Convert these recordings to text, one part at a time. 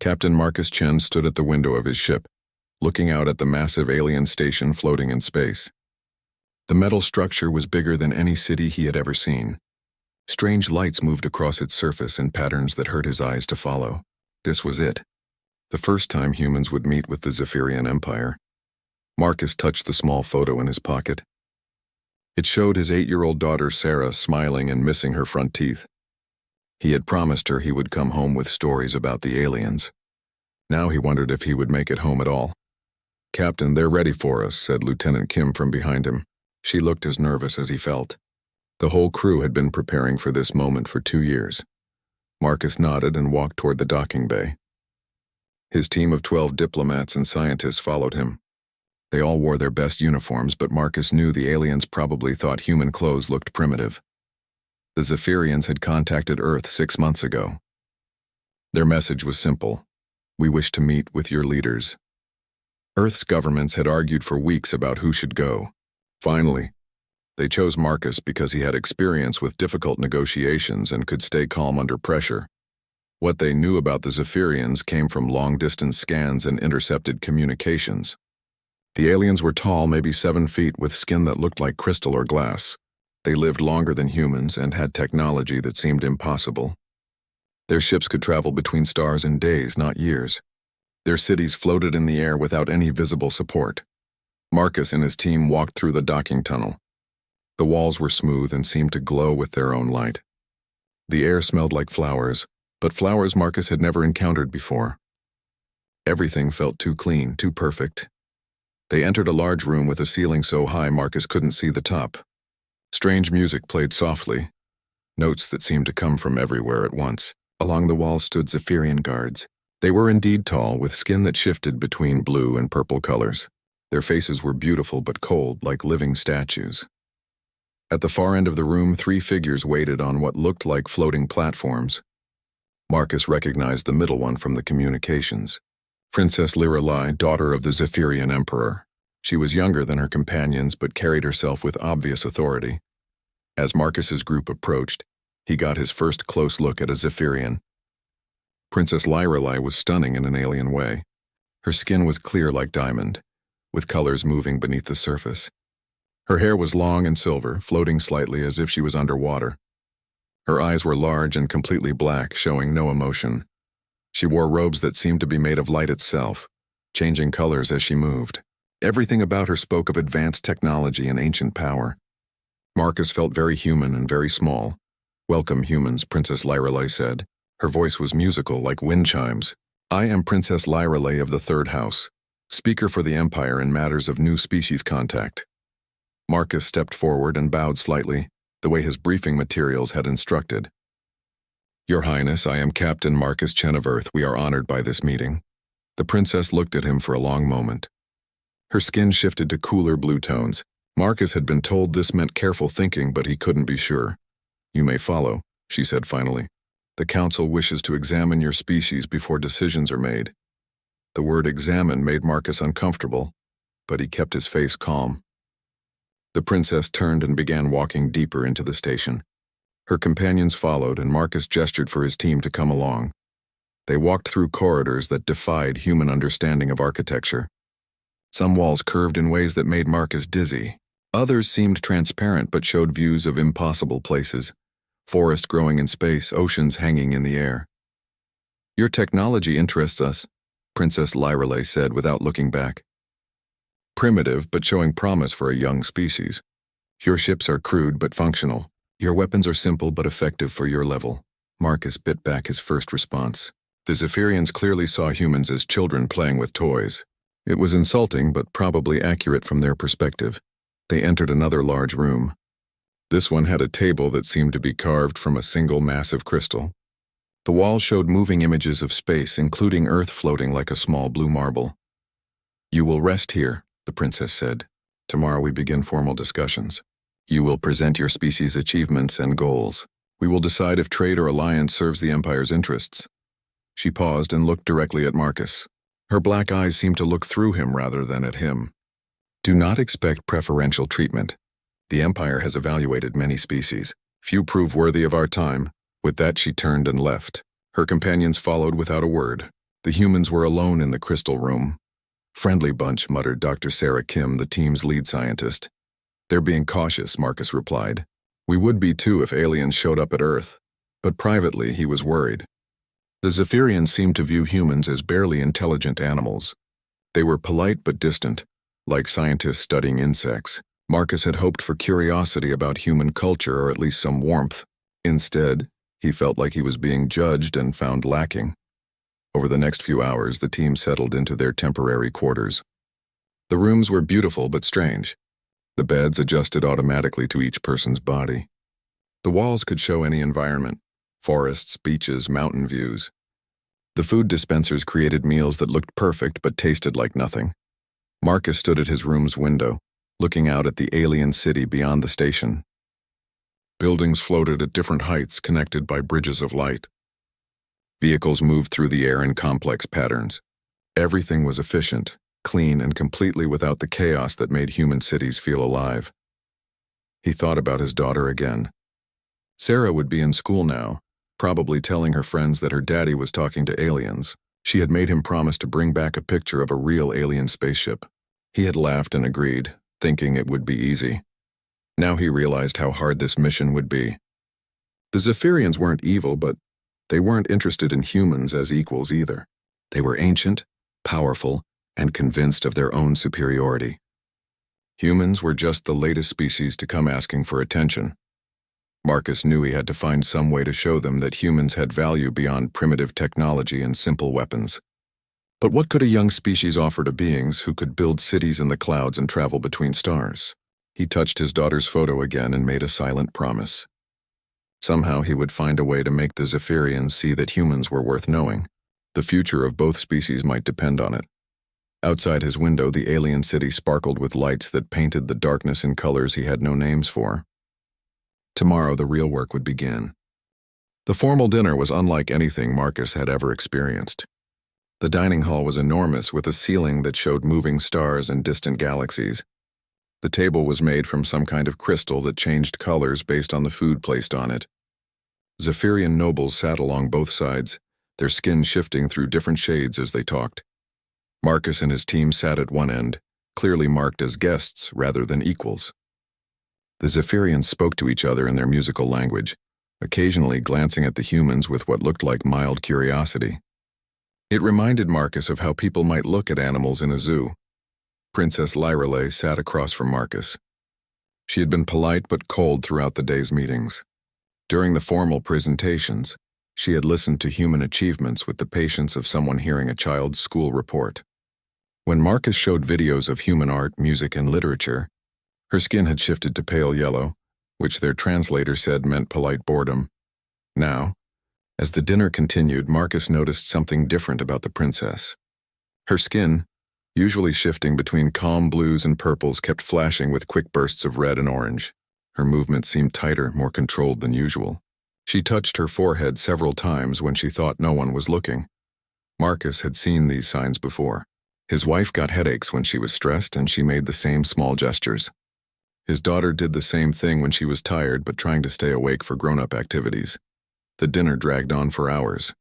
Captain Marcus Chen stood at the window of his ship, looking out at the massive alien station floating in space. The metal structure was bigger than any city he had ever seen. Strange lights moved across its surface in patterns that hurt his eyes to follow. This was it. The first time humans would meet with the Zephyrian Empire. Marcus touched the small photo in his pocket. It showed his 8-year-old daughter Sarah smiling and missing her front teeth. He had promised her he would come home with stories about the aliens. Now he wondered if he would make it home at all. "Captain, they're ready for us," said Lieutenant Kim from behind him. She looked as nervous as he felt. The whole crew had been preparing for this moment for 2 years. Marcus nodded and walked toward the docking bay. His team of 12 diplomats and scientists followed him. They all wore their best uniforms, but Marcus knew the aliens probably thought human clothes looked primitive. The Zephyrians had contacted Earth 6 months ago. Their message was simple: "We wish to meet with your leaders." Earth's governments had argued for weeks about who should go. Finally, they chose Marcus because he had experience with difficult negotiations and could stay calm under pressure. What they knew about the Zephyrians came from long-distance scans and intercepted communications. The aliens were tall, maybe 7 feet, with skin that looked like crystal or glass. They lived longer than humans and had technology that seemed impossible. Their ships could travel between stars in days, not years. Their cities floated in the air without any visible support. Marcus and his team walked through the docking tunnel. The walls were smooth and seemed to glow with their own light. The air smelled like flowers, but flowers Marcus had never encountered before. Everything felt too clean, too perfect. They entered a large room with a ceiling so high Marcus couldn't see the top. Strange music played softly, notes that seemed to come from everywhere at once. Along the walls stood Zephyrian guards. They were indeed tall, with skin that shifted between blue and purple colors. Their faces were beautiful but cold, like living statues. At the far end of the room, 3 figures waited on what looked like floating platforms. Marcus recognized the middle one from the communications. Princess Lirelai, daughter of the Zephyrian Emperor. She was younger than her companions but carried herself with obvious authority. As Marcus's group approached, he got his first close look at a Zephyrian. Princess Lirelai was stunning in an alien way. Her skin was clear like diamond, with colors moving beneath the surface. Her hair was long and silver, floating slightly as if she was underwater. Her eyes were large and completely black, showing no emotion. She wore robes that seemed to be made of light itself, changing colors as she moved. Everything about her spoke of advanced technology and ancient power. Marcus felt very human and very small. "Welcome, humans," Princess Lirelai said. Her voice was musical, like wind chimes. "I am Princess Lirelai of the Third House, speaker for the Empire in matters of new species contact." Marcus stepped forward and bowed slightly, the way his briefing materials had instructed. "Your Highness, I am Captain Marcus Chen of Earth. We are honored by this meeting." The princess looked at him for a long moment. Her skin shifted to cooler blue tones. Marcus had been told this meant careful thinking, but he couldn't be sure. "You may follow," she said finally. "The Council wishes to examine your species before decisions are made." The word examine made Marcus uncomfortable, but he kept his face calm. The princess turned and began walking deeper into the station. Her companions followed, and Marcus gestured for his team to come along. They walked through corridors that defied human understanding of architecture. Some walls curved in ways that made Marcus dizzy. Others seemed transparent but showed views of impossible places. Forest growing in space, oceans hanging in the air. "Your technology interests us," Princess Lirelai said without looking back. "Primitive, but showing promise for a young species. Your ships are crude but functional. Your weapons are simple but effective for your level." Marcus bit back his first response. The Zephyrians clearly saw humans as children playing with toys. It was insulting, but probably accurate from their perspective. They entered another large room. This one had a table that seemed to be carved from a single massive crystal. The wall showed moving images of space, including Earth floating like a small blue marble. "You will rest here," the princess said. "Tomorrow we begin formal discussions. You will present your species' achievements and goals. We will decide if trade or alliance serves the Empire's interests." She paused and looked directly at Marcus. Her black eyes seemed to look through him rather than at him. "Do not expect preferential treatment. The Empire has evaluated many species. Few prove worthy of our time." With that, she turned and left. Her companions followed without a word. The humans were alone in the crystal room. "Friendly bunch," muttered Dr. Sarah Kim, the team's lead scientist. "They're being cautious," Marcus replied. "We would be too if aliens showed up at Earth." But privately, he was worried. The Zephyrians seemed to view humans as barely intelligent animals. They were polite but distant, like scientists studying insects. Marcus had hoped for curiosity about human culture or at least some warmth. Instead, he felt like he was being judged and found lacking. Over the next few hours, the team settled into their temporary quarters. The rooms were beautiful but strange. The beds adjusted automatically to each person's body. The walls could show any environment: forests, beaches, mountain views. The food dispensers created meals that looked perfect but tasted like nothing. Marcus stood at his room's window, looking out at the alien city beyond the station. Buildings floated at different heights, connected by bridges of light. Vehicles moved through the air in complex patterns. Everything was efficient, clean, and completely without the chaos that made human cities feel alive. He thought about his daughter again. Sarah would be in school now, probably telling her friends that her daddy was talking to aliens. She had made him promise to bring back a picture of a real alien spaceship. He had laughed and agreed, thinking it would be easy. Now he realized how hard this mission would be. The Zephyrians weren't evil, but they weren't interested in humans as equals either. They were ancient, powerful, and convinced of their own superiority. Humans were just the latest species to come asking for attention. Marcus knew he had to find some way to show them that humans had value beyond primitive technology and simple weapons. But what could a young species offer to beings who could build cities in the clouds and travel between stars? He touched his daughter's photo again and made a silent promise. Somehow he would find a way to make the Zephyrians see that humans were worth knowing. The future of both species might depend on it. Outside his window, the alien city sparkled with lights that painted the darkness in colors he had no names for. Tomorrow, the real work would begin. The formal dinner was unlike anything Marcus had ever experienced. The dining hall was enormous, with a ceiling that showed moving stars and distant galaxies. The table was made from some kind of crystal that changed colors based on the food placed on it. Zephyrian nobles sat along both sides, their skin shifting through different shades as they talked. Marcus and his team sat at one end, clearly marked as guests rather than equals. The Zephyrians spoke to each other in their musical language, occasionally glancing at the humans with what looked like mild curiosity. It reminded Marcus of how people might look at animals in a zoo. Princess Lyrelay sat across from Marcus. She had been polite but cold throughout the day's meetings. During the formal presentations, she had listened to human achievements with the patience of someone hearing a child's school report. When Marcus showed videos of human art, music, and literature, her skin had shifted to pale yellow, which their translator said meant polite boredom. Now, as the dinner continued, Marcus noticed something different about the princess. Her skin, usually shifting between calm blues and purples, kept flashing with quick bursts of red and orange. Her movements seemed tighter, more controlled than usual. She touched her forehead several times when she thought no one was looking. Marcus had seen these signs before. His wife got headaches when she was stressed, and she made the same small gestures. His daughter did the same thing when she was tired but trying to stay awake for grown-up activities. The dinner dragged on for hours.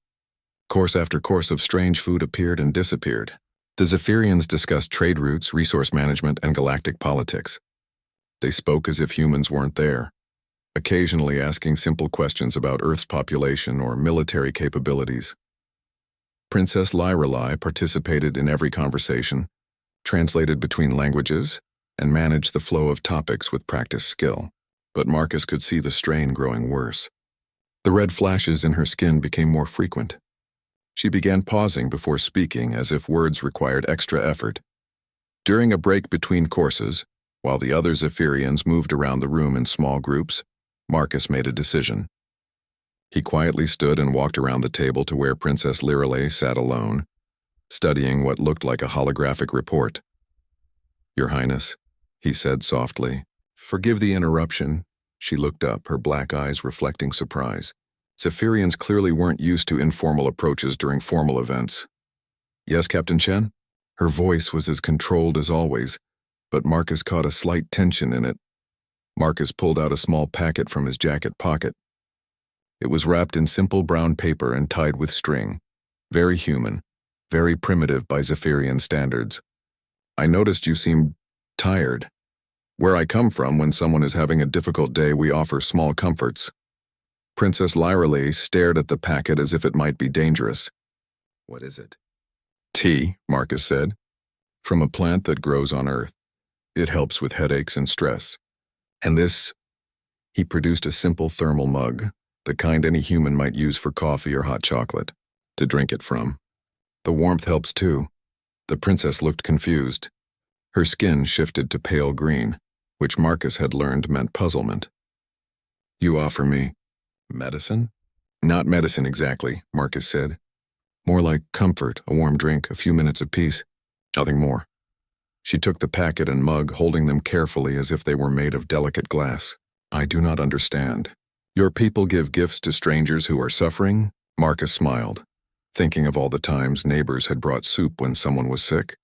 Course after course of strange food appeared and disappeared. The Zephyrians discussed trade routes, resource management, and galactic politics. They spoke as if humans weren't there, occasionally asking simple questions about Earth's population or military capabilities. Princess Lyrelay participated in every conversation, translated between languages, and managed the flow of topics with practiced skill. But Marcus could see the strain growing worse. The red flashes in her skin became more frequent. She began pausing before speaking, as if words required extra effort. During a break between courses, while the other Zephyrians moved around the room in small groups, Marcus made a decision. He quietly stood and walked around the table to where Princess Lyrelay sat alone, studying what looked like a holographic report. "Your Highness," he said softly. "Forgive the interruption." She looked up, her black eyes reflecting surprise. Zephyrians clearly weren't used to informal approaches during formal events. "Yes, Captain Chen?" Her voice was as controlled as always, but Marcus caught a slight tension in it. Marcus pulled out a small packet from his jacket pocket. It was wrapped in simple brown paper and tied with string. Very human, very primitive by Zephyrian standards. I noticed you seemed tired. Where I come from, when someone is having a difficult day, we offer small comforts. Princess Lyrale stared at the packet as if it might be dangerous. What is it? Tea, Marcus said. From a plant that grows on Earth. It helps with headaches and stress. And this? He produced a simple thermal mug, the kind any human might use for coffee or hot chocolate, to drink it from. The warmth helps too. The princess looked confused. Her skin shifted to pale green, which Marcus had learned meant puzzlement. You offer me medicine? Not medicine exactly, Marcus said. More like comfort, a warm drink, a few minutes of peace. Nothing more. She took the packet and mug, holding them carefully as if they were made of delicate glass. I do not understand. Your people give gifts to strangers who are suffering? Marcus smiled, thinking of all the times neighbors had brought soup when someone was sick,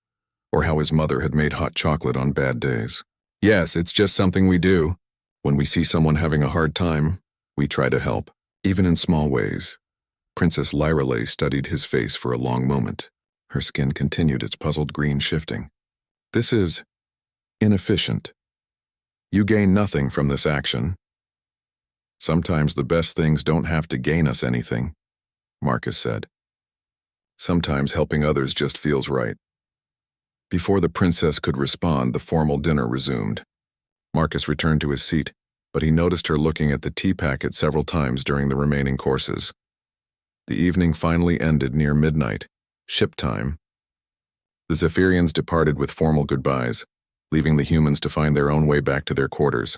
or how his mother had made hot chocolate on bad days. Yes, it's just something we do. When we see someone having a hard time, we try to help, even in small ways. Princess Lyrale studied his face for a long moment. Her skin continued its puzzled green shifting. This is inefficient. You gain nothing from this action. Sometimes the best things don't have to gain us anything, Marcus said. Sometimes helping others just feels right. Before the princess could respond, the formal dinner resumed. Marcus returned to his seat, but he noticed her looking at the tea packet several times during the remaining courses. The evening finally ended near midnight, ship time. The Zephyrians departed with formal goodbyes, leaving the humans to find their own way back to their quarters.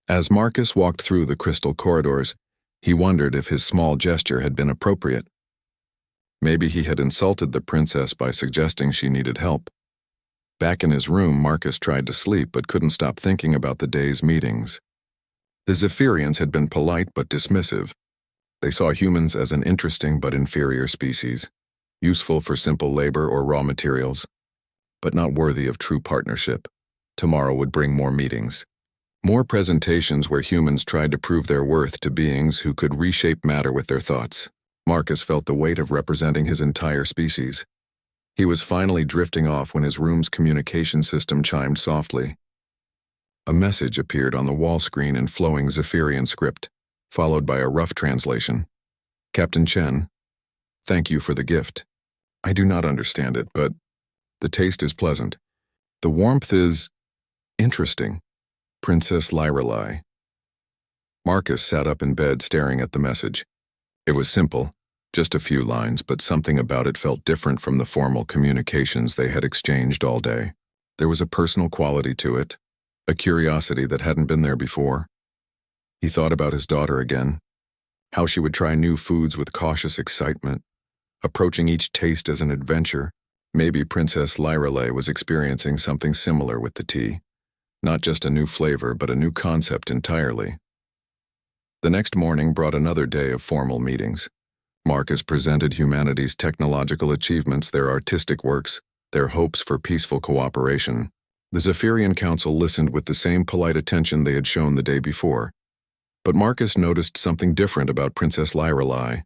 As Marcus walked through the crystal corridors, he wondered if his small gesture had been appropriate. Maybe he had insulted the princess by suggesting she needed help. Back in his room, Marcus tried to sleep but couldn't stop thinking about the day's meetings. The Zephyrians had been polite but dismissive. They saw humans as an interesting but inferior species, useful for simple labor or raw materials, but not worthy of true partnership. Tomorrow would bring more meetings. More presentations where humans tried to prove their worth to beings who could reshape matter with their thoughts. Marcus felt the weight of representing his entire species. He was finally drifting off when his room's communication system chimed softly. A message appeared on the wall screen in flowing Zephyrian script, followed by a rough translation. Captain Chen, thank you for the gift. I do not understand it, but the taste is pleasant. The warmth is interesting. Princess Lyrale. Marcus sat up in bed staring at the message. It was simple, just a few lines, but something about it felt different from the formal communications they had exchanged all day. There was a personal quality to it, a curiosity that hadn't been there before. He thought about his daughter again, how she would try new foods with cautious excitement, approaching each taste as an adventure. Maybe Princess Lyrale was experiencing something similar with the tea. Not just a new flavor, but a new concept entirely. The next morning brought another day of formal meetings. Marcus presented humanity's technological achievements, their artistic works, their hopes for peaceful cooperation. The Zephyrian Council listened with the same polite attention they had shown the day before. But Marcus noticed something different about Princess Lyrale.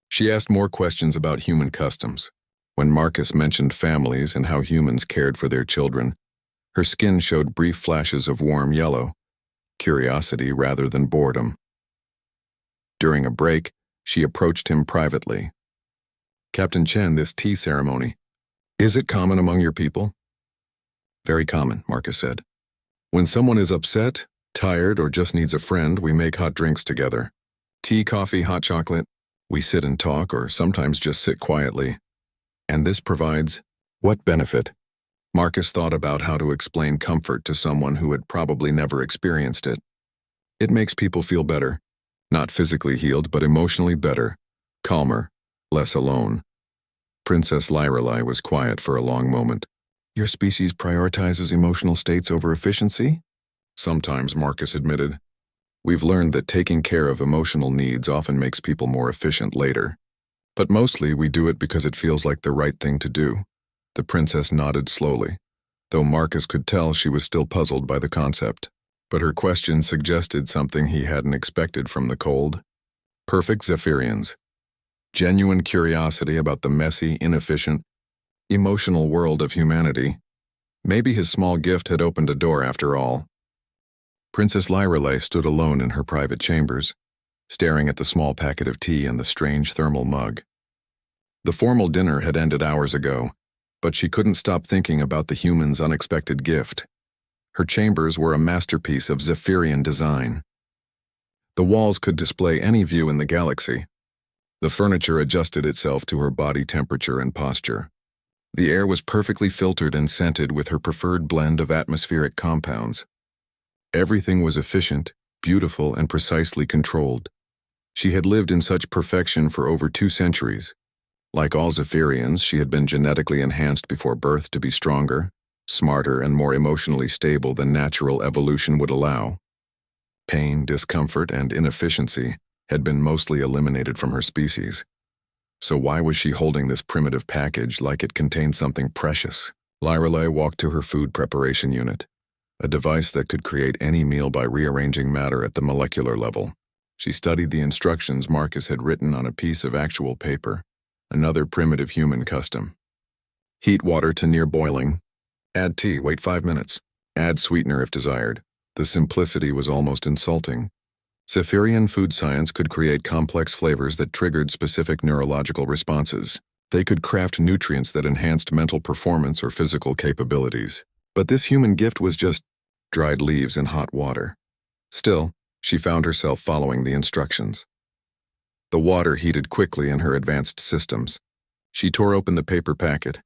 She asked more questions about human customs. When Marcus mentioned families and how humans cared for their children, her skin showed brief flashes of warm yellow, curiosity rather than boredom. During a break, she approached him privately. Captain Chen, this tea ceremony, is it common among your people? Very common, Marcus said. When someone is upset, tired, or just needs a friend, we make hot drinks together. Tea, coffee, hot chocolate. We sit and talk, or sometimes just sit quietly. And this provides what benefit? Marcus thought about how to explain comfort to someone who had probably never experienced it. It makes people feel better. Not physically healed, but emotionally better, calmer, less alone. Princess Lyrale was quiet for a long moment. Your species prioritizes emotional states over efficiency? Sometimes, Marcus admitted. We've learned that taking care of emotional needs often makes people more efficient later. But mostly we do it because it feels like the right thing to do. The princess nodded slowly, though Marcus could tell she was still puzzled by the concept. But her question suggested something he hadn't expected from the cold. Perfect Zephyrians. genuine curiosity about the messy, inefficient, emotional world of humanity. Maybe his small gift had opened a door after all. Princess Lyrelei stood alone in her private chambers, staring at the small packet of tea and the strange thermal mug. The formal dinner had ended hours ago, but she couldn't stop thinking about the human's unexpected gift. Her chambers were a masterpiece of Zephyrian design. The walls could display any view in the galaxy. The furniture adjusted itself to her body temperature and posture. The air was perfectly filtered and scented with her preferred blend of atmospheric compounds. Everything was efficient, beautiful, and precisely controlled. She had lived in such perfection for over 2 centuries. Like all Zephyrians, she had been genetically enhanced before birth to be stronger, smarter, and more emotionally stable than natural evolution would allow. Pain, discomfort, and inefficiency had been mostly eliminated from her species. So why was she holding this primitive package like it contained something precious? Lyrelei walked to her food preparation unit, a device that could create any meal by rearranging matter at the molecular level. She studied the instructions Marcus had written on a piece of actual paper, another primitive human custom. Heat water to near boiling. Add tea, wait 5 minutes. Add sweetener if desired. The simplicity was almost insulting. Zephyrian food science could create complex flavors that triggered specific neurological responses. They could craft nutrients that enhanced mental performance or physical capabilities. But this human gift was just dried leaves in hot water. Still, she found herself following the instructions. The water heated quickly in her advanced systems. She tore open the paper packet,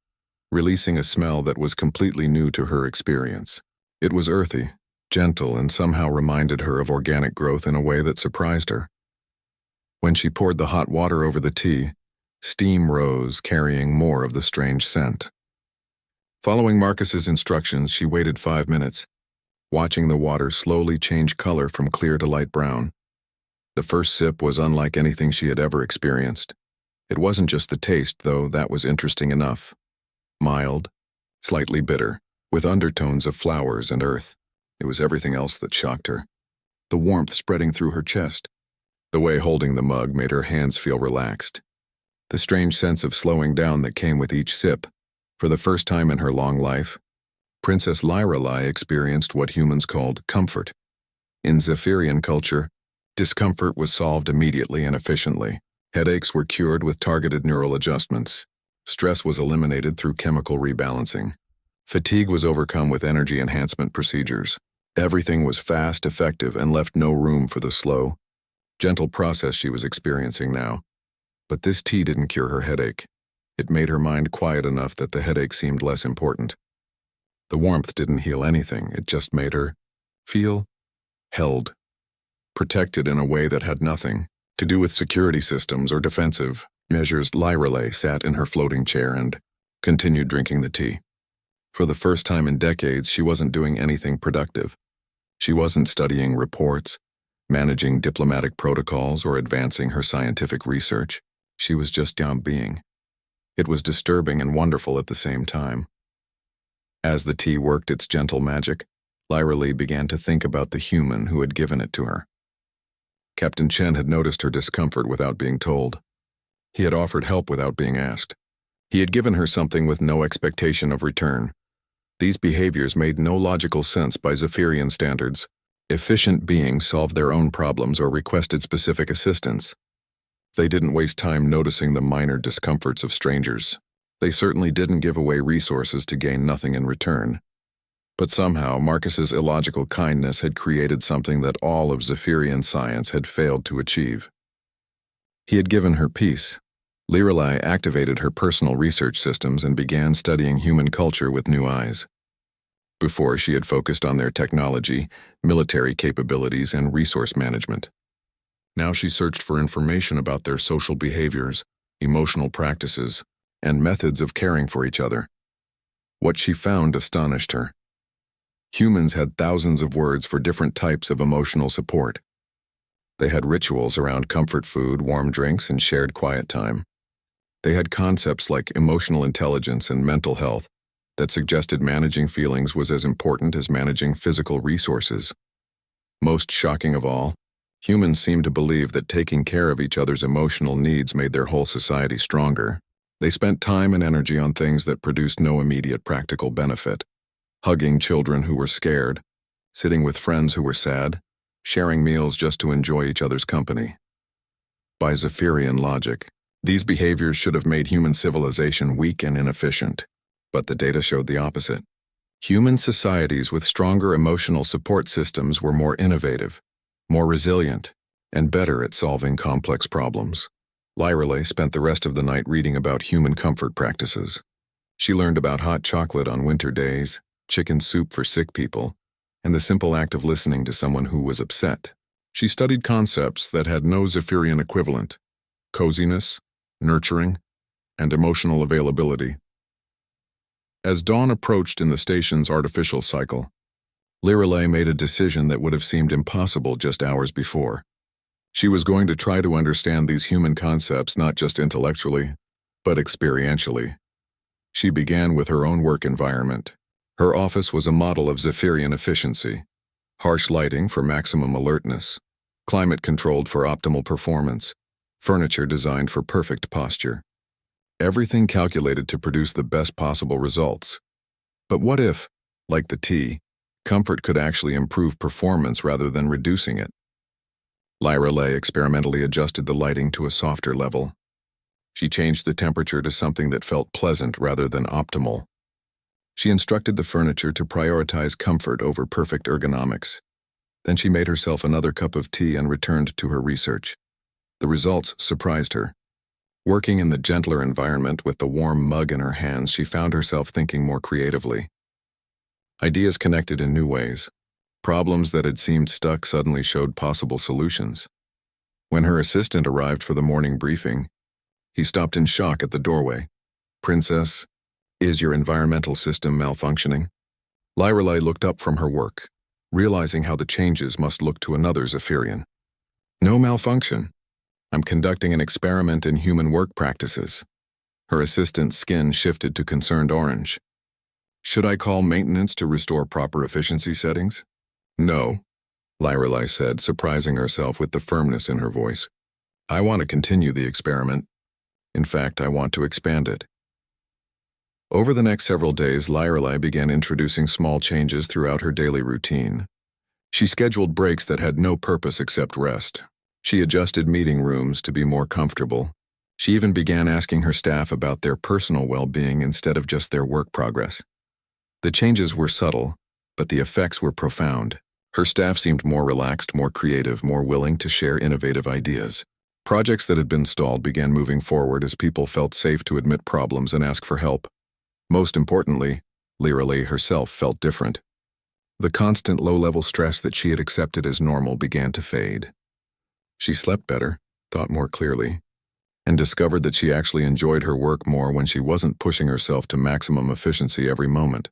releasing a smell that was completely new to her experience. It was earthy, gentle, and somehow reminded her of organic growth in a way that surprised her. When she poured the hot water over the tea, steam rose, carrying more of the strange scent. Following Marcus's instructions, she waited 5 minutes, watching the water slowly change color from clear to light brown. The first sip was unlike anything she had ever experienced. It wasn't just the taste, though that was interesting enough. Mild, slightly bitter, with undertones of flowers and earth. It was everything else that shocked her. The warmth spreading through her chest. The way holding the mug made her hands feel relaxed. The strange sense of slowing down that came with each sip. For the first time in her long life, Princess Lyrelei experienced what humans called comfort. In Zephyrian culture, discomfort was solved immediately and efficiently. Headaches were cured with targeted neural adjustments. Stress was eliminated through chemical rebalancing. Fatigue was overcome with energy enhancement procedures. Everything was fast, effective, and left no room for the slow, gentle process she was experiencing now. But this tea didn't cure her headache. It made her mind quiet enough that the headache seemed less important. The warmth didn't heal anything, it just made her feel held, protected in a way that had nothing to do with security systems or defensive measures. Lyrelei sat in her floating chair and continued drinking the tea. For the first time in decades, she wasn't doing anything productive. She wasn't studying reports, managing diplomatic protocols, or advancing her scientific research. She was just being. It was disturbing and wonderful at the same time. As the tea worked its gentle magic, Lyrelei began to think about the human who had given it to her. Captain Chen had noticed her discomfort without being told. He had offered help without being asked. He had given her something with no expectation of return. These behaviors made no logical sense by Zephyrian standards. Efficient beings solved their own problems or requested specific assistance. They didn't waste time noticing the minor discomforts of strangers. They certainly didn't give away resources to gain nothing in return. But somehow, Marcus's illogical kindness had created something that all of Zephyrian science had failed to achieve. He had given her peace. Lyrelei activated her personal research systems and began studying human culture with new eyes. Before, she had focused on their technology, military capabilities, and resource management. Now she searched for information about their social behaviors, emotional practices, and methods of caring for each other. What she found astonished her. Humans had thousands of words for different types of emotional support. They had rituals around comfort food, warm drinks, and shared quiet time. They had concepts like emotional intelligence and mental health that suggested managing feelings was as important as managing physical resources. Most shocking of all, Humans seemed to believe that taking care of each other's emotional needs made their whole society stronger. They spent time and energy on things that produced no immediate practical benefit. Hugging children who were scared, sitting with friends who were sad, sharing meals just to enjoy each other's company. By Zephyrian logic, these behaviors should have made human civilization weak and inefficient. But the data showed the opposite. Human societies with stronger emotional support systems were more innovative, more resilient, and better at solving complex problems. Lyreley spent the rest of the night reading about human comfort practices. She learned about hot chocolate on winter days, chicken soup for sick people, and the simple act of listening to someone who was upset. She studied concepts that had no Zephyrian equivalent: coziness, nurturing, and emotional availability. As dawn approached in the station's artificial cycle, Lyreley made a decision that would have seemed impossible just hours before. She was going to try to understand these human concepts not just intellectually, but experientially. She began with her own work environment. Her office was a model of Zephyrian efficiency: harsh lighting for maximum alertness, climate controlled for optimal performance, furniture designed for perfect posture. Everything calculated to produce the best possible results. But what if, like the tea, comfort could actually improve performance rather than reducing it? Lyreley experimentally adjusted the lighting to a softer level. She changed the temperature to something that felt pleasant rather than optimal. She instructed the furniture to prioritize comfort over perfect ergonomics. Then she made herself another cup of tea and returned to her research. The results surprised her. Working in the gentler environment with the warm mug in her hands, she found herself thinking more creatively. Ideas connected in new ways. Problems that had seemed stuck suddenly showed possible solutions. When her assistant arrived for the morning briefing, he stopped in shock at the doorway. "Princess, is your environmental system malfunctioning?" Lyreley looked up from her work, realizing how the changes must look to another Zephyrian. "No malfunction. I'm conducting an experiment in human work practices." Her assistant's skin shifted to concerned orange. "Should I call maintenance to restore proper efficiency settings?" "No," Lyreley said, surprising herself with the firmness in her voice. "I want to continue the experiment. In fact, I want to expand it." Over the next several days, Lyreley began introducing small changes throughout her daily routine. She scheduled breaks that had no purpose except rest. She adjusted meeting rooms to be more comfortable. She even began asking her staff about their personal well-being instead of just their work progress. The changes were subtle, but the effects were profound. Her staff seemed more relaxed, more creative, more willing to share innovative ideas. Projects that had been stalled began moving forward as people felt safe to admit problems and ask for help. Most importantly, Lyreley herself felt different. The constant low-level stress that she had accepted as normal began to fade. She slept better, thought more clearly, and discovered that she actually enjoyed her work more when she wasn't pushing herself to maximum efficiency every moment.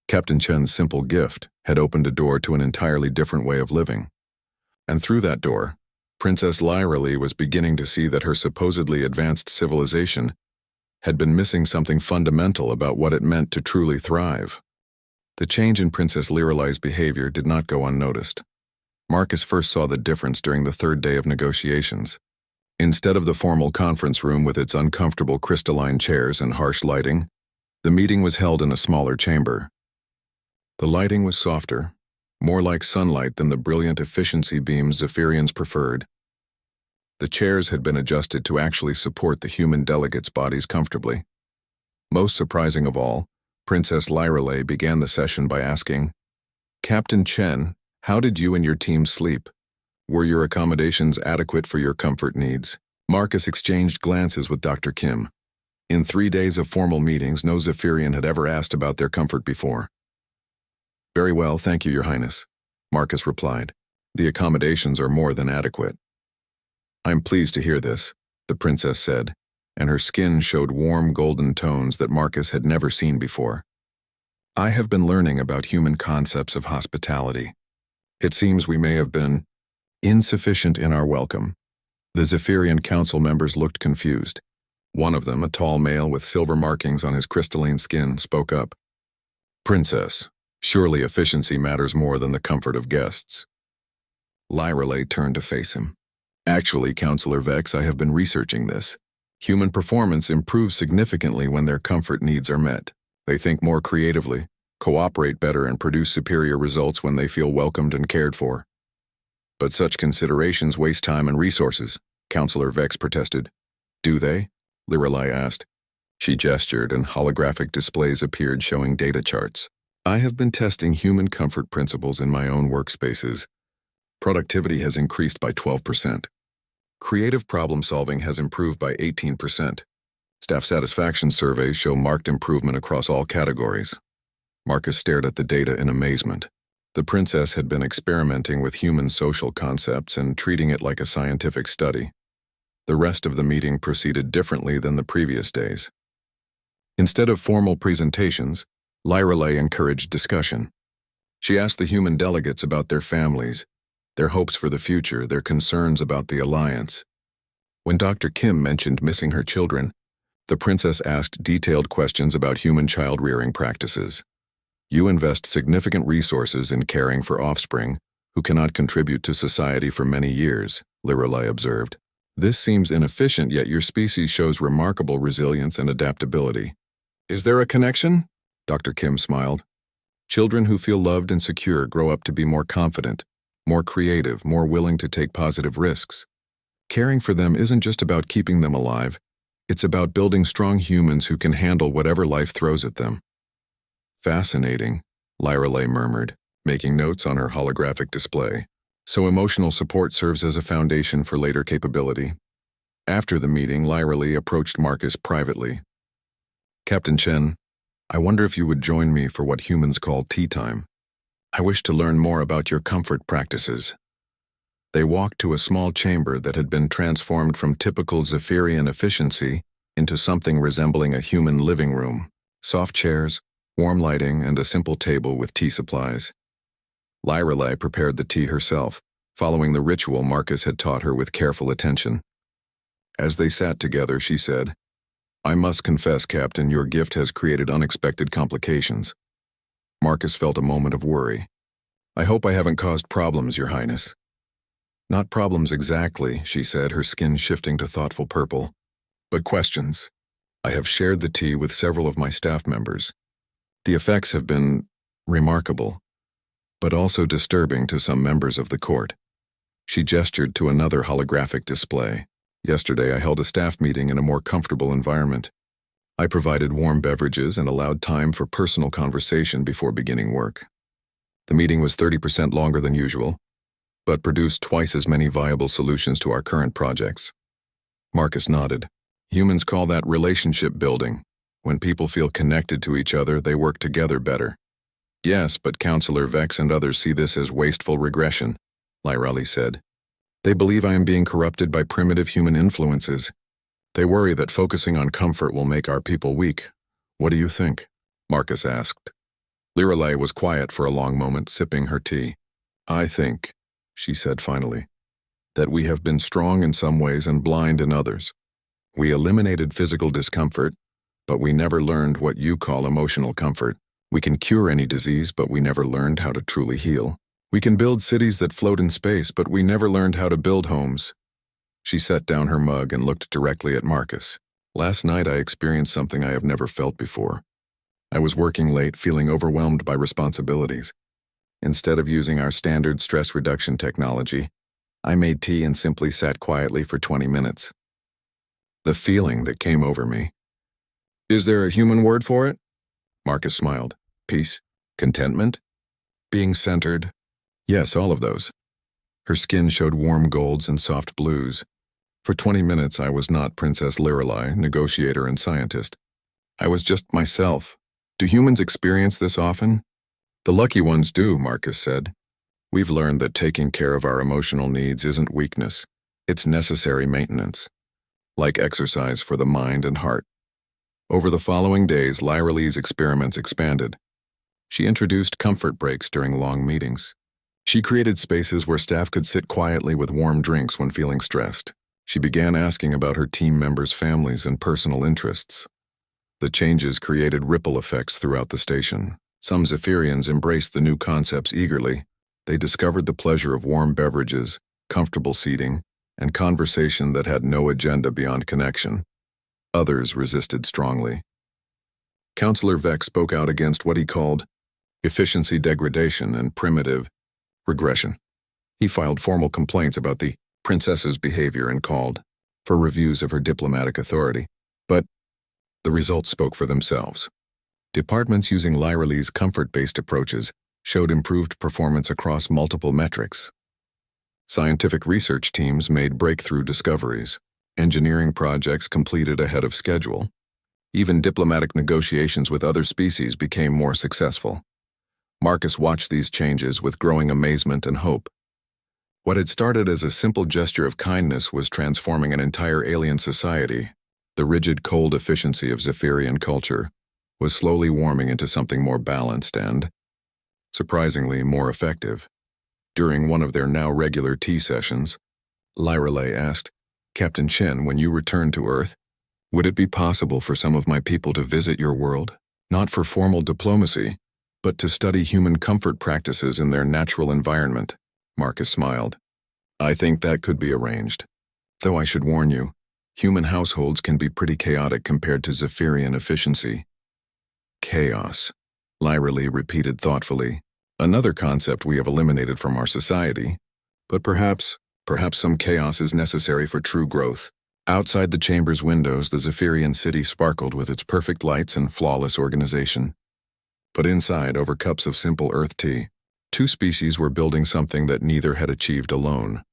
Captain Chen's simple gift had opened a door to an entirely different way of living. And through that door, Princess Lyreley was beginning to see that her supposedly advanced civilization had been missing something fundamental about what it meant to truly thrive. The change in Princess Lyreley's behavior did not go unnoticed. Marcus first saw the difference during the third day of negotiations. Instead of the formal conference room with its uncomfortable crystalline chairs and harsh lighting, the meeting was held in a smaller chamber. The lighting was softer, more like sunlight than the brilliant efficiency beams Zephyrians preferred. The chairs had been adjusted to actually support the human delegates' bodies comfortably. Most surprising of all, Princess Lyreley began the session by asking, "Captain Chen, how did you and your team sleep? Were your accommodations adequate for your comfort needs?" Marcus exchanged glances with Dr. Kim. In 3 days of formal meetings, no Zephyrian had ever asked about their comfort before. "Very well, thank you, Your Highness," Marcus replied. "The accommodations are more than adequate." "I'm pleased to hear this," the princess said, and her skin showed warm golden tones that Marcus had never seen before. "I have been learning about human concepts of hospitality. It seems we may have been insufficient in our welcome." The Zephyrian council members looked confused. One of them, a tall male with silver markings on his crystalline skin, spoke up. "Princess, surely efficiency matters more than the comfort of guests." Lyrelay turned to face him. Actually, Counselor Vex, I have been researching this. Human performance improves significantly when their comfort needs are met. They think more creatively, cooperate better, and produce superior results when they feel welcomed and cared for. But such considerations waste time and resources, Counselor Vex protested. Do they? Lyrelay asked. She gestured, and holographic displays appeared showing data charts. I have been testing human comfort principles in my own workspaces. Productivity has increased by 12%. Creative problem solving has improved by 18%. Staff satisfaction surveys show marked improvement across all categories. Marcus stared at the data in amazement. The princess had been experimenting with human social concepts and treating it like a scientific study. The rest of the meeting proceeded differently than the previous days. Instead of formal presentations, Lyrelay encouraged discussion. She asked the human delegates about their families, their hopes for the future, their concerns about the alliance. When Dr. Kim mentioned missing her children, the princess asked detailed questions about human child-rearing practices. You invest significant resources in caring for offspring who cannot contribute to society for many years, Lyrelay observed. This seems inefficient, yet your species shows remarkable resilience and adaptability. Is there a connection? Dr. Kim smiled. Children who feel loved and secure grow up to be more confident, more creative, more willing to take positive risks. Caring for them isn't just about keeping them alive, it's about building strong humans who can handle whatever life throws at them. Fascinating, Lyrelay murmured, making notes on her holographic display. So emotional support serves as a foundation for later capability. After the meeting, Lyrelay approached Marcus privately. Captain Chen, I wonder if you would join me for what humans call tea time. I wish to learn more about your comfort practices. They walked to a small chamber that had been transformed from typical Zephyrian efficiency into something resembling a human living room. Soft chairs, warm lighting, and a simple table with tea supplies. Lyrelay prepared the tea herself, following the ritual Marcus had taught her with careful attention. As they sat together, she said, I must confess, Captain, your gift has created unexpected complications. Marcus felt a moment of worry. I hope I haven't caused problems, Your Highness. Not problems exactly, she said, her skin shifting to thoughtful purple. But questions. I have shared the tea with several of my staff members. The effects have been remarkable, but also disturbing to some members of the court. She gestured to another holographic display. Yesterday I held a staff meeting in a more comfortable environment. I provided warm beverages and allowed time for personal conversation before beginning work. The meeting was 30% longer than usual, but produced twice as many viable solutions to our current projects. Marcus nodded. Humans call that relationship building. When people feel connected to each other, they work together better. Yes, but Counselor Vex and others see this as wasteful regression, Lyrelay said. They believe I am being corrupted by primitive human influences. They worry that focusing on comfort will make our people weak. What do you think? Marcus asked. Lyrelay was quiet for a long moment, sipping her tea. I think, she said finally, that we have been strong in some ways and blind in others. We eliminated physical discomfort, but we never learned what you call emotional comfort. We can cure any disease, but we never learned how to truly heal. We can build cities that float in space, but we never learned how to build homes. She set down her mug and looked directly at Marcus. Last night I experienced something I have never felt before. I was working late, feeling overwhelmed by responsibilities. Instead of using our standard stress reduction technology, I made tea and simply sat quietly for 20 minutes. The feeling that came over me. Is there a human word for it? Marcus smiled. Peace? Contentment? Being centered? Yes, all of those. Her skin showed warm golds and soft blues. For 20 minutes I was not Princess Lyrelay, negotiator and scientist. I was just myself. Do humans experience this often? The lucky ones do, Marcus said. We've learned that taking care of our emotional needs isn't weakness. It's necessary maintenance. Like exercise for the mind and heart. Over the following days, Lyrelay's experiments expanded. She introduced comfort breaks during long meetings. She created spaces where staff could sit quietly with warm drinks when feeling stressed. She began asking about her team members' families and personal interests. The changes created ripple effects throughout the station. Some Zephyrians embraced the new concepts eagerly, They discovered the pleasure of warm beverages, comfortable seating, and conversation that had no agenda beyond connection. Others resisted strongly. Counselor Vex spoke out against what he called efficiency degradation and primitive regression. He filed formal complaints about the princess's behavior and called for reviews of her diplomatic authority. But the results spoke for themselves. Departments using Lyra Lee's comfort-based approaches showed improved performance across multiple metrics. Scientific research teams made breakthrough discoveries. Engineering projects completed ahead of schedule. Even diplomatic negotiations with other species became more successful. Marcus watched these changes with growing amazement and hope. What had started as a simple gesture of kindness was transforming an entire alien society. The rigid, cold efficiency of Zephyrian culture was slowly warming into something more balanced and, surprisingly, more effective. During one of their now regular tea sessions, Lyra Lee asked, "Captain Chen, when you return to Earth, would it be possible for some of my people to visit your world? Not for formal diplomacy, but to study human comfort practices in their natural environment." Marcus smiled. "I think that could be arranged. Though I should warn you, human households can be pretty chaotic compared to Zephyrian efficiency." Chaos, Lyra Lee repeated thoughtfully. "Another concept we have eliminated from our society, but perhaps some chaos is necessary for true growth." Outside the chamber's windows, the Zephyrian city sparkled with its perfect lights and flawless organization. But inside, over cups of simple earth tea, two species were building something that neither had achieved alone.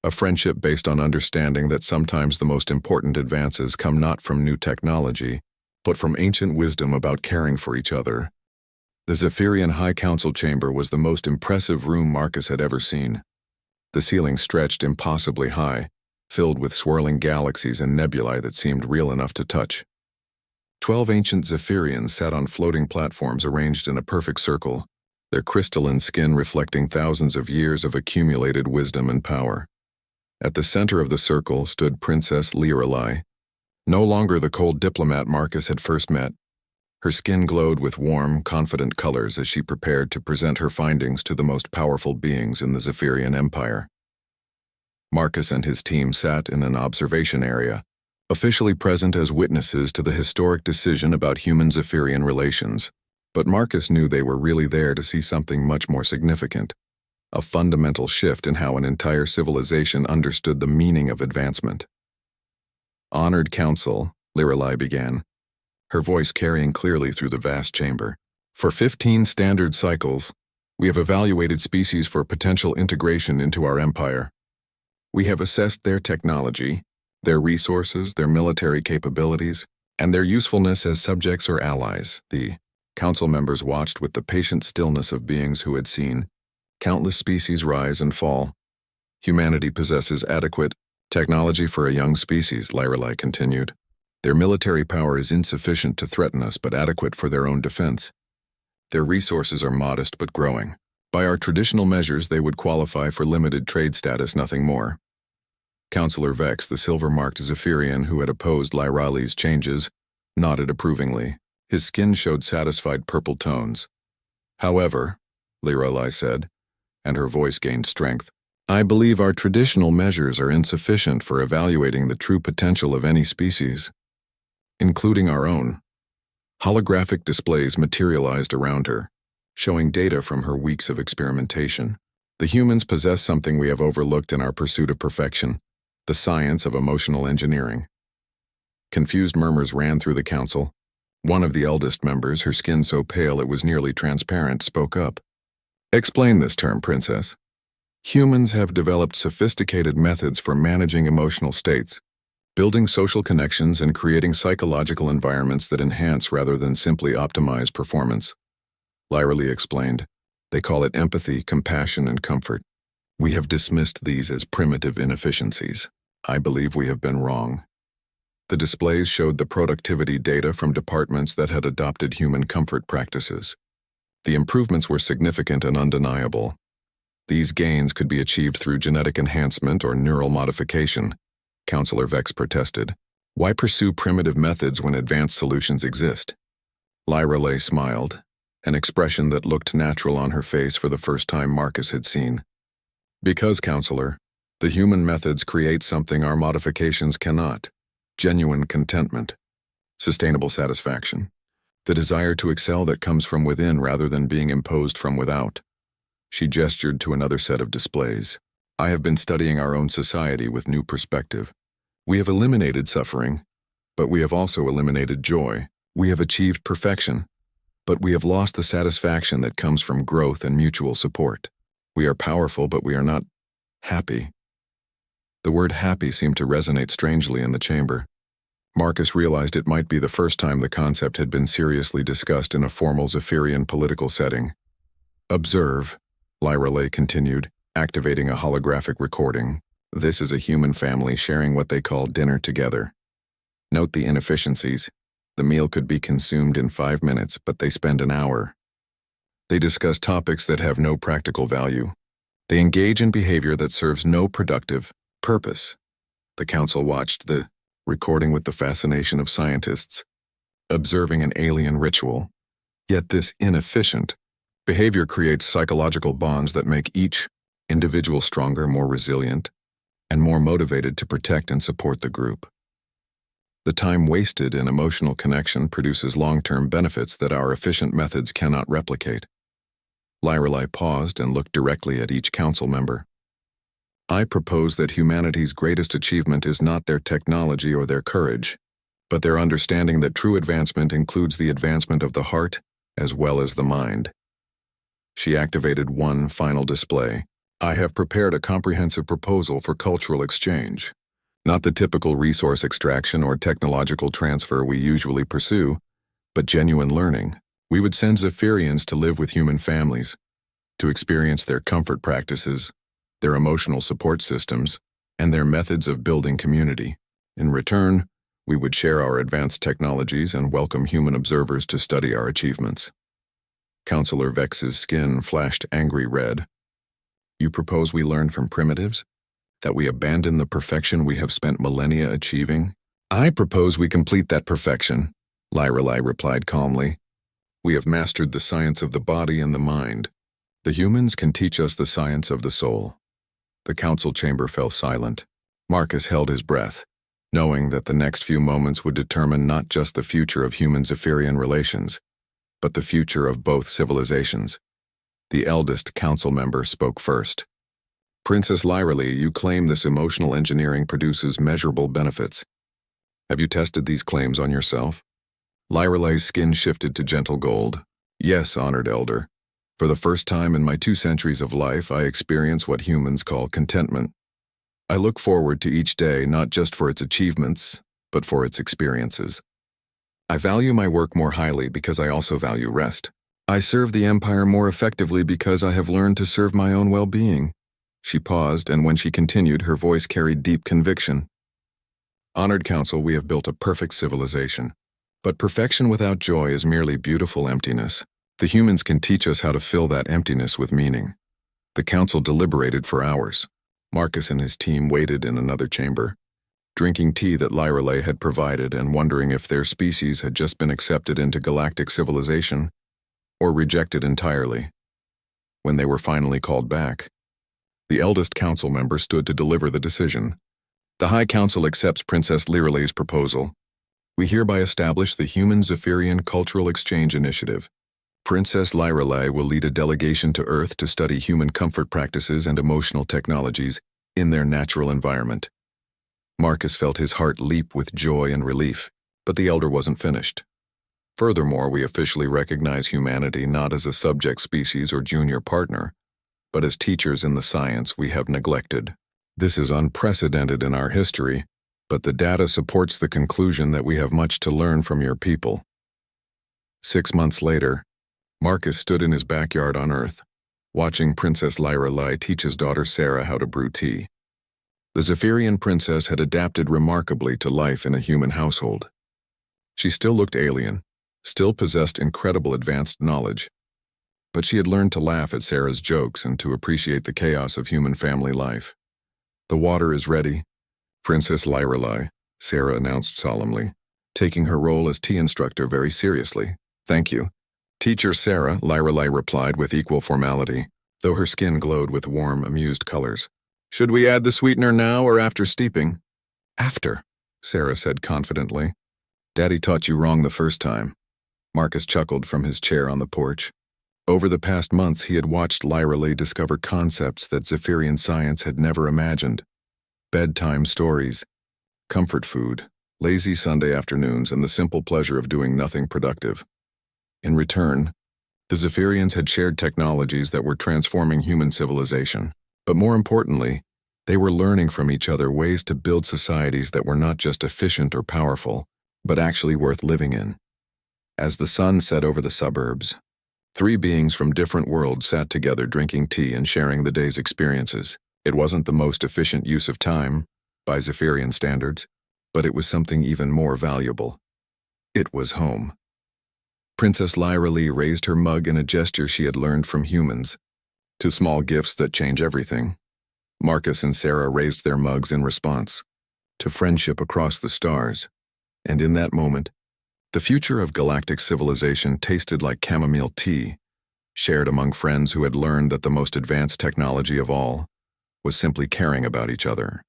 A friendship based on understanding that sometimes the most important advances come not from new technology, but from ancient wisdom about caring for each other. The Zephyrian High Council chamber was the most impressive room Marcus had ever seen. The ceiling stretched impossibly high, filled with swirling galaxies and nebulae that seemed real enough to touch. 12 ancient Zephyrians sat on floating platforms arranged in a perfect circle, their crystalline skin reflecting thousands of years of accumulated wisdom and power. At the center of the circle stood Princess Lyra Lee, no longer the cold diplomat Marcus had first met. Her skin glowed with warm, confident colors as she prepared to present her findings to the most powerful beings in the Zephyrian Empire. Marcus and his team sat in an observation area, officially present as witnesses to the historic decision about human-Zephyrian relations. But Marcus knew they were really there to see something much more significant, a fundamental shift in how an entire civilization understood the meaning of advancement. "Honored Council," Lyra Lee began, her voice carrying clearly through the vast chamber. "For 15 standard cycles, we have evaluated species for potential integration into our empire. We have assessed their technology, their resources, their military capabilities, and their usefulness as subjects or allies." The council members watched with the patient stillness of beings who had seen countless species rise and fall. "Humanity possesses adequate technology for a young species," Lyra Lee continued. "Their military power is insufficient to threaten us but adequate for their own defense. Their resources are modest but growing. By our traditional measures, they would qualify for limited trade status, nothing more." Counselor Vex, the silver-marked Zephyrian who had opposed Lyra Lee's changes, nodded approvingly. His skin showed satisfied purple tones. "However," Lyra Lee said, and her voice gained strength, "I believe our traditional measures are insufficient for evaluating the true potential of any species, including our own." Holographic displays materialized around her, showing data from her weeks of experimentation. "The humans possess something we have overlooked in our pursuit of perfection, the science of emotional engineering." Confused murmurs ran through the council. One of the eldest members, her skin so pale it was nearly transparent, spoke up. "Explain this term, Princess." "Humans have developed sophisticated methods for managing emotional states, building social connections and creating psychological environments that enhance rather than simply optimize performance," Lyra Lee explained. "They call it empathy, compassion, and comfort. We have dismissed these as primitive inefficiencies. I believe we have been wrong." The displays showed the productivity data from departments that had adopted human comfort practices. The improvements were significant and undeniable. These gains could be achieved through genetic enhancement or neural modification, Counselor Vex protested. "Why pursue primitive methods when advanced solutions exist?" Lyra Lee smiled. an expression that looked natural on her face for the first time Marcus had seen. Because, counselor, the human methods create something our modifications cannot: genuine contentment, sustainable satisfaction, the desire to excel that comes from within rather than being imposed from without. She gestured to another set of displays. I have been studying our own society with new perspective. We have eliminated suffering, but we have also eliminated joy. We have achieved perfection, but we have lost the satisfaction that comes from growth and mutual support. We are powerful, but we are not happy. The word happy seemed to resonate strangely in the chamber. Marcus realized it might be the first time the concept had been seriously discussed in a formal Zephyrian political setting. Observe, Lyra Lay continued, activating a holographic recording. This is a human family sharing what they call dinner together. Note the inefficiencies. The meal could be consumed in 5 minutes, but they spend an hour. They discuss topics that have no practical value. They engage in behavior that serves no productive purpose. The council watched the recording with the fascination of scientists, observing an alien ritual. Yet this inefficient behavior creates psychological bonds that make each individual stronger, more resilient, and more motivated to protect and support the group. The time wasted in emotional connection produces long-term benefits that our efficient methods cannot replicate. Lyra paused and looked directly at each council member. I propose that humanity's greatest achievement is not their technology or their courage, but their understanding that true advancement includes the advancement of the heart as well as the mind. She activated one final display. I have prepared a comprehensive proposal for cultural exchange. Not the typical resource extraction or technological transfer we usually pursue, but genuine learning. We would send Zephyrians to live with human families, to experience their comfort practices, their emotional support systems, and their methods of building community. In return, we would share our advanced technologies and welcome human observers to study our achievements. Counselor Vex's skin flashed angry red. You propose we learn from primitives? That we abandon the perfection we have spent millennia achieving? I propose we complete that perfection, Lyra replied calmly. We have mastered the science of the body and the mind. The humans can teach us the science of the soul. The council chamber fell silent. Marcus held his breath, knowing that the next few moments would determine not just the future of human-Zephyrian relations, but the future of both civilizations. The eldest council member spoke first. Princess Lyra, you claim this emotional engineering produces measurable benefits. Have you tested these claims on yourself? Lyra's skin shifted to gentle gold. Yes, honored elder. For the first time in my 2 centuries of life, I experience what humans call contentment. I look forward to each day not just for its achievements, but for its experiences. I value my work more highly because I also value rest. I serve the Empire more effectively because I have learned to serve my own well-being. She paused, and when she continued, her voice carried deep conviction. Honored Council, we have built a perfect civilization. But perfection without joy is merely beautiful emptiness. The humans can teach us how to fill that emptiness with meaning. The council deliberated for hours. Marcus and his team waited in another chamber, drinking tea that Lyra had provided and wondering if their species had just been accepted into galactic civilization or rejected entirely. When they were finally called back, the eldest council member stood to deliver the decision. The High Council accepts Princess Lyra's proposal. We hereby establish the Human-Zephyrian Cultural Exchange Initiative. Princess Lyra will lead a delegation to Earth to study human comfort practices and emotional technologies in their natural environment. Marcus felt his heart leap with joy and relief, but the elder wasn't finished. Furthermore, we officially recognize humanity not as a subject species or junior partner, but as teachers in the science we have neglected. This is unprecedented in our history, but the data supports the conclusion that we have much to learn from your people. 6 months later, Marcus stood in his backyard on Earth, watching Princess Lyra teach his daughter Sarah how to brew tea. The Zephyrian princess had adapted remarkably to life in a human household. She still looked alien, still possessed incredible advanced knowledge, but she had learned to laugh at Sarah's jokes and to appreciate the chaos of human family life. The water is ready, Princess Lyra, Sarah announced solemnly, taking her role as tea instructor very seriously. Thank you. Teacher Sarah, Lyrelei replied with equal formality, though her skin glowed with warm, amused colors. Should we add the sweetener now or after steeping? After, Sarah said confidently. Daddy taught you wrong the first time. Marcus chuckled from his chair on the porch. Over the past months, he had watched Lyrelei discover concepts that Zephyrian science had never imagined. Bedtime stories, comfort food, lazy Sunday afternoons, and the simple pleasure of doing nothing productive. In return, the Zephyrians had shared technologies that were transforming human civilization. But more importantly, they were learning from each other ways to build societies that were not just efficient or powerful, but actually worth living in. As the sun set over the suburbs, three beings from different worlds sat together drinking tea and sharing the day's experiences. It wasn't the most efficient use of time, by Zephyrian standards, but it was something even more valuable. It was home. Princess Lyrelei raised her mug in a gesture she had learned from humans. To small gifts that change everything. Marcus and Sarah raised their mugs in response. To friendship across the stars. And in that moment, the future of galactic civilization tasted like chamomile tea, shared among friends who had learned that the most advanced technology of all was simply caring about each other.